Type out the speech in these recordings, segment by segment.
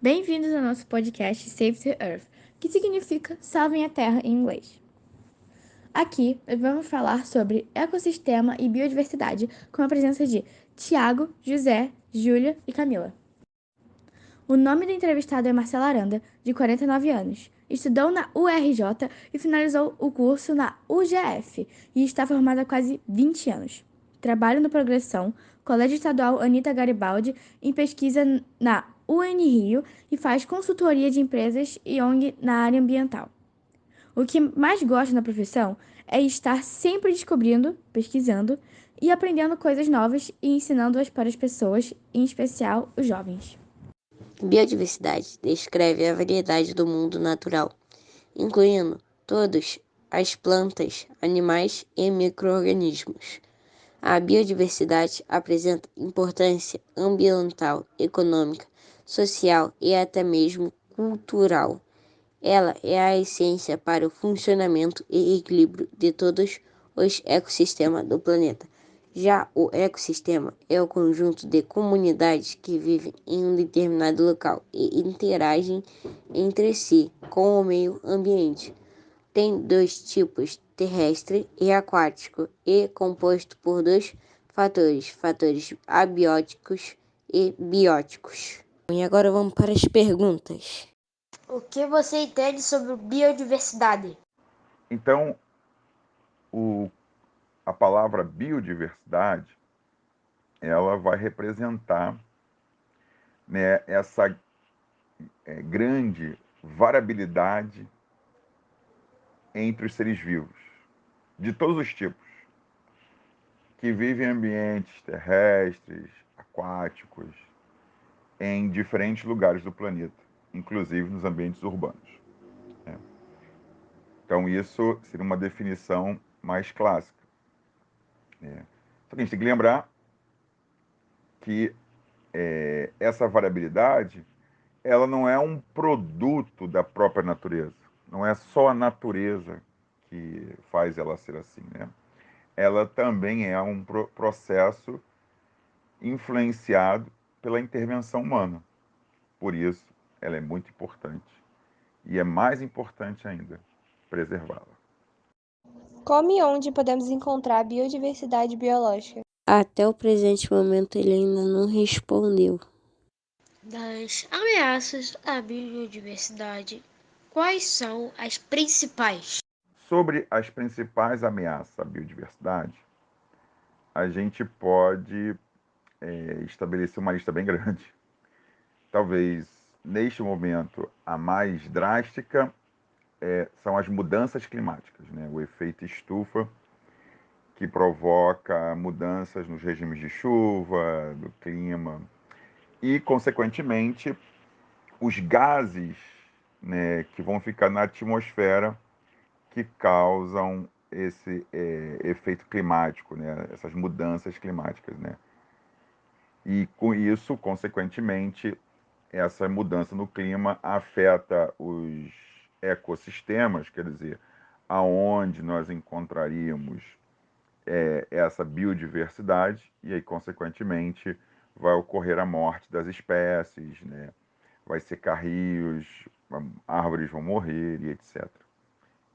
Bem-vindos ao nosso podcast Save the Earth, que significa Salvem a Terra em inglês. Aqui nós vamos falar sobre ecossistema e biodiversidade com a presença de Tiago, José, Júlia e Camila. O nome do entrevistado é Marcela Aranda, de 49 anos. Estudou na URJ e finalizou o curso na UGF e está formada há quase 20 anos. Trabalha no Progressão, Colégio Estadual Anita Garibaldi, em pesquisa na UNRio e faz consultoria de empresas e ONG na área ambiental. O que mais gosta na profissão é estar sempre descobrindo, pesquisando e aprendendo coisas novas e ensinando-as para as pessoas, em especial os jovens. Biodiversidade descreve a variedade do mundo natural, incluindo todas as plantas, animais e micro-organismos. A biodiversidade apresenta importância ambiental, econômica, social e até mesmo cultural. Ela é a essência para o funcionamento e equilíbrio de todos os ecossistemas do planeta. Já o ecossistema é o conjunto de comunidades que vivem em um determinado local e interagem entre si com o meio ambiente. Tem dois tipos, terrestre e aquático, e composto por dois fatores abióticos e bióticos. E agora vamos para as perguntas. O que você entende sobre biodiversidade? Então, a palavra biodiversidade, ela vai representar, né, essa grande variabilidade entre os seres vivos, de todos os tipos, que vivem em ambientes terrestres, aquáticos, em diferentes lugares do planeta, inclusive nos ambientes urbanos. Então, isso seria uma definição mais clássica. Só que a gente tem que lembrar que essa variabilidade ela não é um produto da própria natureza. Não é só a natureza que faz ela ser assim, né? Ela também é um processo influenciado pela intervenção humana. Por isso, ela é muito importante. E é mais importante ainda preservá-la. Como e onde podemos encontrar a biodiversidade biológica? Até o presente momento ele ainda não respondeu. Das ameaças à biodiversidade, quais são as principais? Sobre as principais ameaças à biodiversidade, a gente pode estabelecer uma lista bem grande. Talvez, neste momento, a mais drástica são as mudanças climáticas, né? O efeito estufa, que provoca mudanças nos regimes de chuva, do clima, e, consequentemente, os gases, né, que vão ficar na atmosfera que causam esse efeito climático, né, essas mudanças climáticas, né? E com isso, consequentemente, essa mudança no clima afeta os ecossistemas, quer dizer, aonde nós encontraríamos essa biodiversidade, e aí, consequentemente, vai ocorrer a morte das espécies, né? Vai secar rios, árvores vão morrer e etc.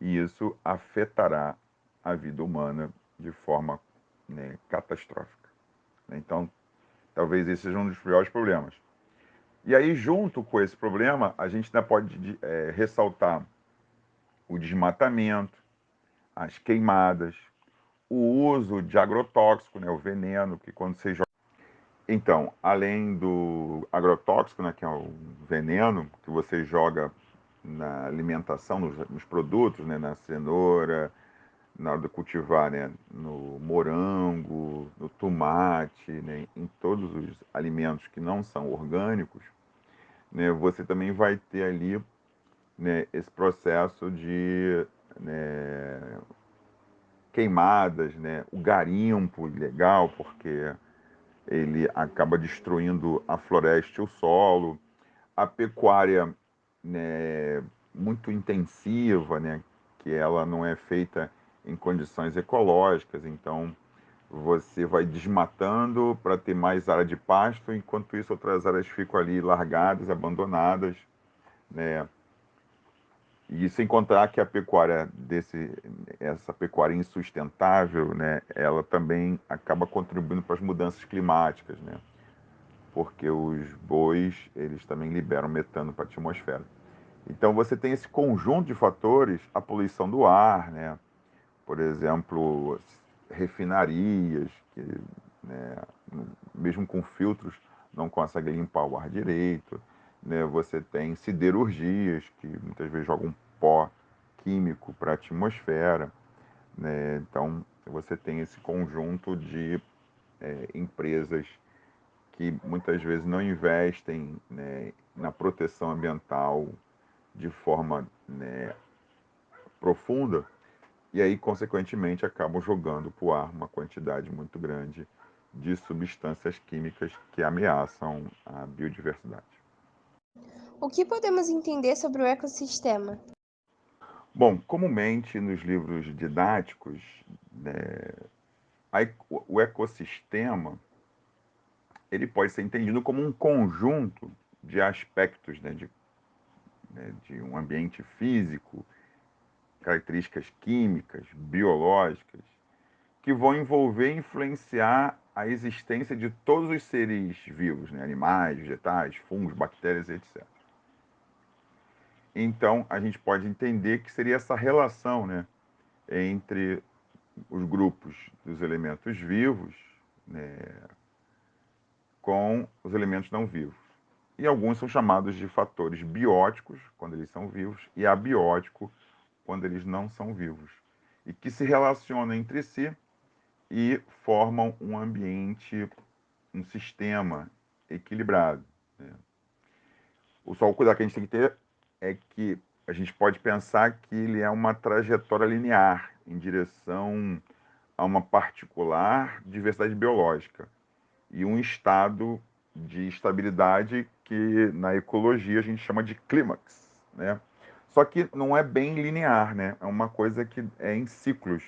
E isso afetará a vida humana de forma, né, catastrófica. Então, talvez esse seja um dos piores problemas. E aí, junto com esse problema, a gente ainda pode ressaltar o desmatamento, as queimadas, o uso de agrotóxico, né, o veneno, que quando você joga... Então, além do agrotóxico, né, que é o veneno que você joga na alimentação, nos produtos, né, na cenoura, na hora de cultivar, né, no morango, no tomate, né, em todos os alimentos que não são orgânicos, né, você também vai ter ali, né, esse processo de, né, queimadas, né, o garimpo ilegal, porque ele acaba destruindo a floresta e o solo, a pecuária, né, muito intensiva, né, que ela não é feita em condições ecológicas, então você vai desmatando para ter mais área de pasto, enquanto isso outras áreas ficam ali largadas, abandonadas, né? E sem contar que a pecuária essa pecuária insustentável, né, ela também acaba contribuindo para as mudanças climáticas, né? Porque os bois, eles também liberam metano para a atmosfera. Então você tem esse conjunto de fatores, a poluição do ar, né? Por exemplo, refinarias, que, né, mesmo com filtros, não conseguem limpar o ar direito. Né? Você tem siderurgias, que muitas vezes jogam pó químico para a atmosfera. Né? Então, você tem esse conjunto de empresas que muitas vezes não investem, né, na proteção ambiental de forma, né, profunda, e aí, consequentemente, acabam jogando para o ar uma quantidade muito grande de substâncias químicas que ameaçam a biodiversidade. O que podemos entender sobre o ecossistema? Bom, comumente nos livros didáticos, né, o ecossistema ele pode ser entendido como um conjunto de aspectos, de um ambiente físico, características químicas, biológicas, que vão envolver e influenciar a existência de todos os seres vivos, né? Animais, vegetais, fungos, bactérias, etc. Então, a gente pode entender que seria essa relação, né, entre os grupos dos elementos vivos, né, com os elementos não vivos. E alguns são chamados de fatores bióticos, quando eles são vivos, e abiótico, quando eles não são vivos. E que se relacionam entre si e formam um ambiente, um sistema equilibrado. Né? Só o cuidado que a gente tem que ter é que a gente pode pensar que ele é uma trajetória linear em direção a uma particular diversidade biológica e um estado de estabilidade que na ecologia a gente chama de clímax, né? Só que não é bem linear, né? É uma coisa que é em ciclos,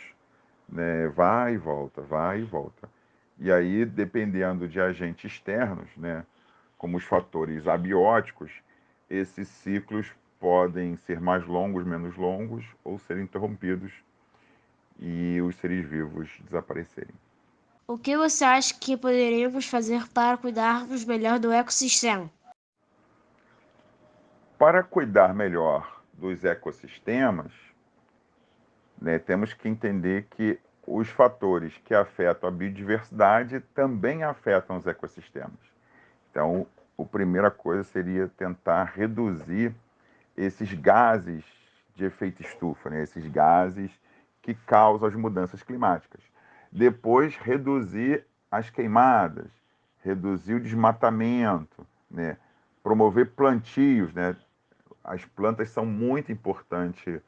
né? Vai e volta, vai e volta. E aí, dependendo de agentes externos, né, como os fatores abióticos, esses ciclos podem ser mais longos, menos longos, ou serem interrompidos e os seres vivos desaparecerem. O que você acha que poderíamos fazer para cuidarmos melhor do ecossistema? Para cuidar melhor dos ecossistemas, né, temos que entender que os fatores que afetam a biodiversidade também afetam os ecossistemas. Então, a primeira coisa seria tentar reduzir esses gases de efeito estufa, né? Esses gases que causam as mudanças climáticas. Depois, reduzir as queimadas, reduzir o desmatamento, né? Promover plantios, né? As plantas são muito importantes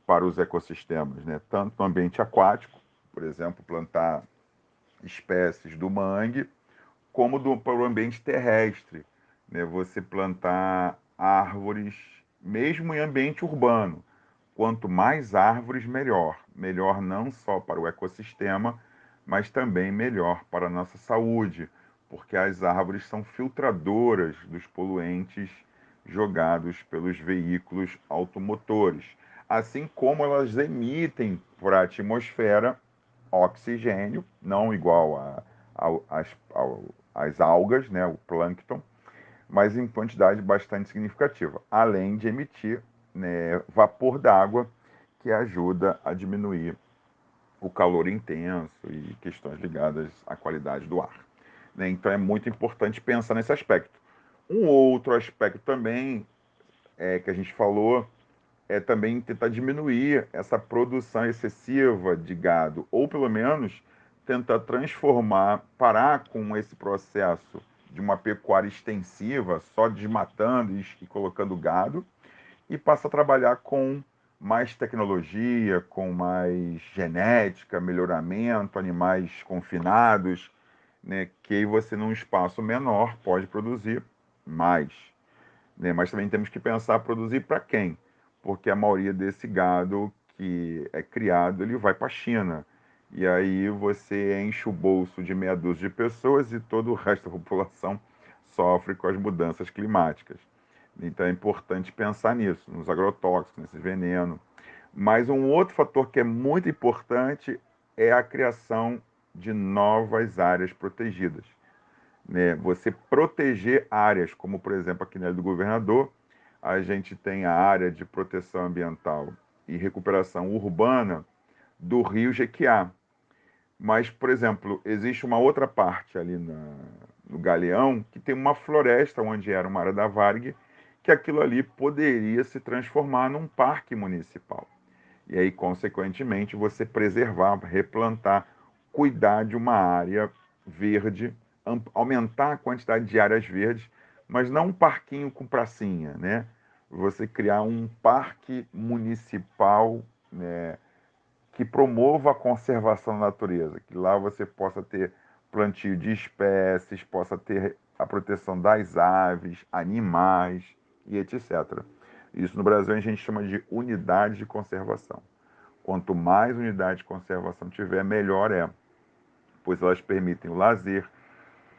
para os ecossistemas, né? Tanto no ambiente aquático, por exemplo, plantar espécies do mangue, como para o ambiente terrestre, né? Você plantar árvores, mesmo em ambiente urbano. Quanto mais árvores, melhor. Melhor não só para o ecossistema, mas também melhor para a nossa saúde, porque as árvores são filtradoras dos poluentes jogados pelos veículos automotores, assim como elas emitem para a atmosfera oxigênio, não igual às algas, né, o plâncton, mas em quantidade bastante significativa, além de emitir, né, vapor d'água, que ajuda a diminuir o calor intenso e questões ligadas à qualidade do ar. Né? Então é muito importante pensar nesse aspecto. Um outro aspecto também que a gente falou é também tentar diminuir essa produção excessiva de gado, ou pelo menos tentar transformar, parar com esse processo de uma pecuária extensiva, só desmatando e colocando gado, e passa a trabalhar com mais tecnologia, com mais genética, melhoramento, animais confinados, né, que aí você num espaço menor pode produzir mais, né? Mas também temos que pensar produzir para quem? Porque a maioria desse gado que é criado, ele vai para a China. E aí você enche o bolso de meia dúzia de pessoas e todo o resto da população sofre com as mudanças climáticas. Então é importante pensar nisso, nos agrotóxicos, nesses venenos. Mas um outro fator que é muito importante é a criação de novas áreas protegidas, né? Você proteger áreas, como por exemplo aqui na Ilha do Governador, a gente tem a área de proteção ambiental e recuperação urbana do Rio Jequiá. Mas, por exemplo, existe uma outra parte ali no Galeão que tem uma floresta onde era uma área da Varg, que aquilo ali poderia se transformar num parque municipal. E aí, consequentemente, você preservar, replantar, cuidar de uma área verde, aumentar a quantidade de áreas verdes, mas não um parquinho com pracinha, né? Você criar um parque municipal, né, que promova a conservação da natureza, que lá você possa ter plantio de espécies, possa ter a proteção das aves, animais e etc. Isso no Brasil a gente chama de unidade de conservação. Quanto mais unidade de conservação tiver, melhor é, pois elas permitem o lazer,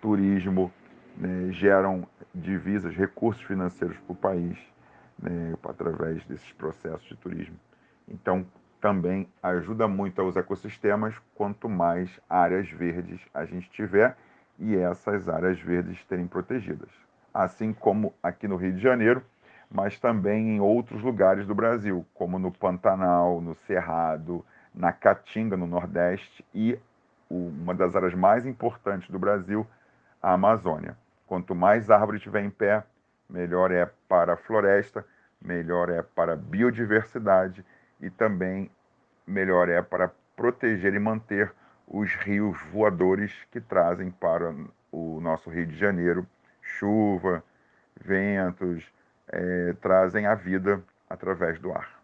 turismo, né, geram divisas, recursos financeiros para o país, né, através desses processos de turismo. Então, também ajuda muito aos ecossistemas quanto mais áreas verdes a gente tiver e essas áreas verdes terem protegidas. Assim como aqui no Rio de Janeiro, mas também em outros lugares do Brasil, como no Pantanal, no Cerrado, na Caatinga, no Nordeste, e uma das áreas mais importantes do Brasil, a Amazônia. Quanto mais árvore tiver em pé, melhor é para a floresta, melhor é para a biodiversidade e também melhor é para proteger e manter os rios voadores que trazem para o nosso Rio de Janeiro chuva, ventos, trazem a vida através do ar.